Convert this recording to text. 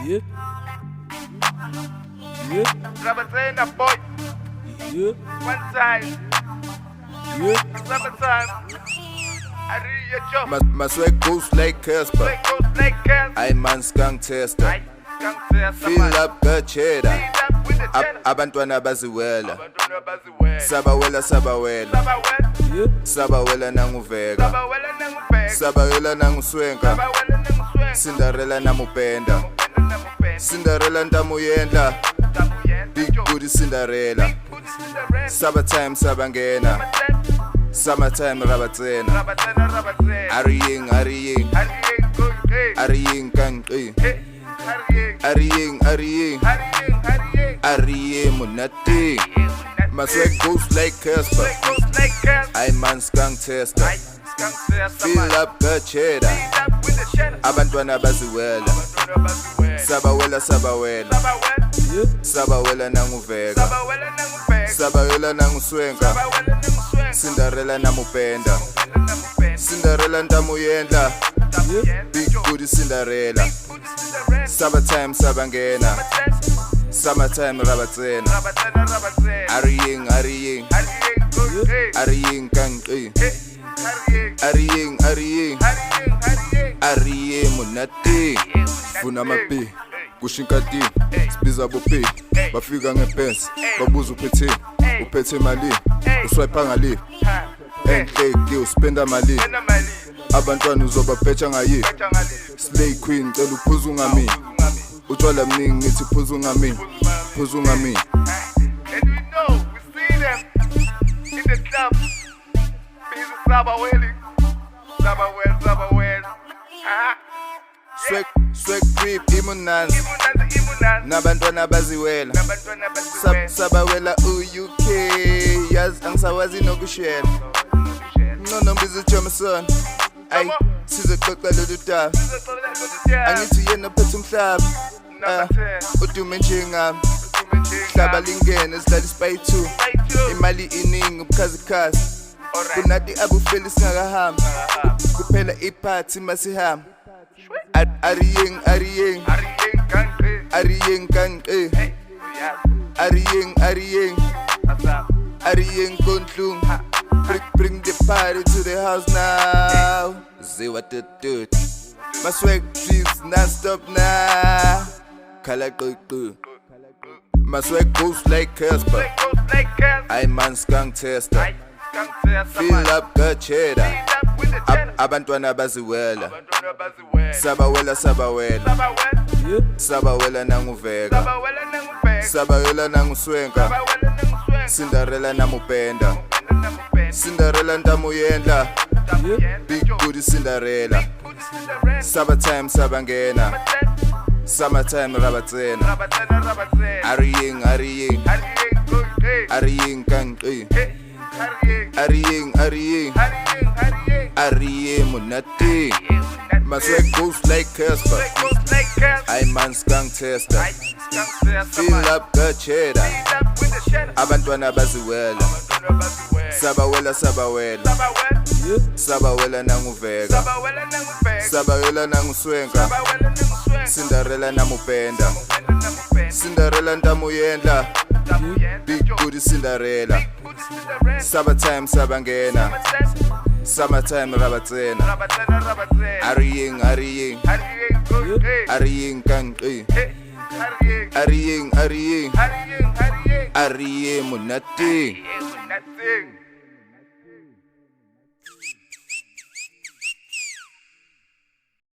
Yeah. Rabatsena boy, Yeah. one time, Yeah. summertime. I read your job. My swag goes like Casper. Like goes like cats. I'm man skunk tester. I can't say Fill up the cheddar. Feed up with the cheddar. Abantwana baziwela. Abantwana baziwela. Sabawela. Sabawela. Yeah. Sabawela nanguvega. Sabawela nangubheka. Sabawela nanguswenka. Sabawela nanguswenga. Cinderella namupenda. Mupenda namupenda. Cinderella ntamuyendla. Tabuyenda. Big booty Cinderella. Put Cinderella. Summertime sabangena. Summertime rabatsena. Rabatsena, rabatsena. Ariying. Hurrying, good, hey. Ariying kanqi. Hey, hurrying, Ariying. hurrying. Ariye munati. My swag goes like Casper. Like goes like cats. I'm man skunk tester. I can't say Fill up the cheddar. Feed up with the cheddar. Abantwana baziwela. Abantwana baziwela. Sabawela. Sabawela. Yeah. Sabawela nanguvega. Sabawela nangubheka. Sabawela nanguswenka. Sabawela nanguswenga. Cinderella namupenda. Mupenda namupenda. Cinderella ntamuyendla. Tabuyenda. Big booty Cinderella. Put Cinderella. Summertime sabangena. Summertime rabatsena. Rabatsena, rabatsena. Ariying. Hurrying, good, hey. Ariying kanqi. Hey, hurrying, Ariying. hurrying. Ariye munati. Funa mapi. Kushinkati. Sibiza bopi. Bafika ngepensi. Babuza uphethe mali. Uswipe ngali. NK uspenda mali. Penda mali. Abantwana uzobaphetha ngayi. Phetha ngali. Slay queen cela uphuza ungami. Utshwala mningi ngithi phuza ungami. Phuza ungami. And we know, we see them in the club. Busy Sabaweli. Sabawela. Swag grip imunanzi. Imunanza. Nabantwana baziwela. Abantwana baziwela. Sabawela UK. Yazi angisawazi nokushela. Ngcono mbiza Jameson. Ay sizoxoxa lolu daba. Angithi yena phethe umhlaba. Udume njengami. Hlaba lingene sidlala ispy 2. Imali iningi ubukhazikhazi. Kunathi abufeli singakahambi. Kuphela iphathi masihamba. Ariying kanqi. Ariying konhlung. Bring the party to the house now. See what to do. My swag please non-stop now. Kala qi. My swag goes like Casper. I'm man skunk tester. Fill up the cheddar. Abantwana baziwela. Sabawela. Yeah. Sabawela nanguvega. Sabawela nanguswenka. Cinderella namupenda. Cinderella ntamuyendla. Yeah. Big booty Cinderella. Summertime sabangena. Summertime rabatsena. Ariying kanqi. Ariying. Ariye munati. My swag goes like Casper. I'm man skunk tester. Fill up the cheddar. Abantwana baziwela. Sabawela. Yeah. Sabawela nanguvega. Sabawela nanguswenka. Cinderella namupenda. Cinderella ntamuyendla. Big booty Cinderella. Summertime sabangena. Summertime rabatsena. Ariying kanqi. Ariying. Ariye munati.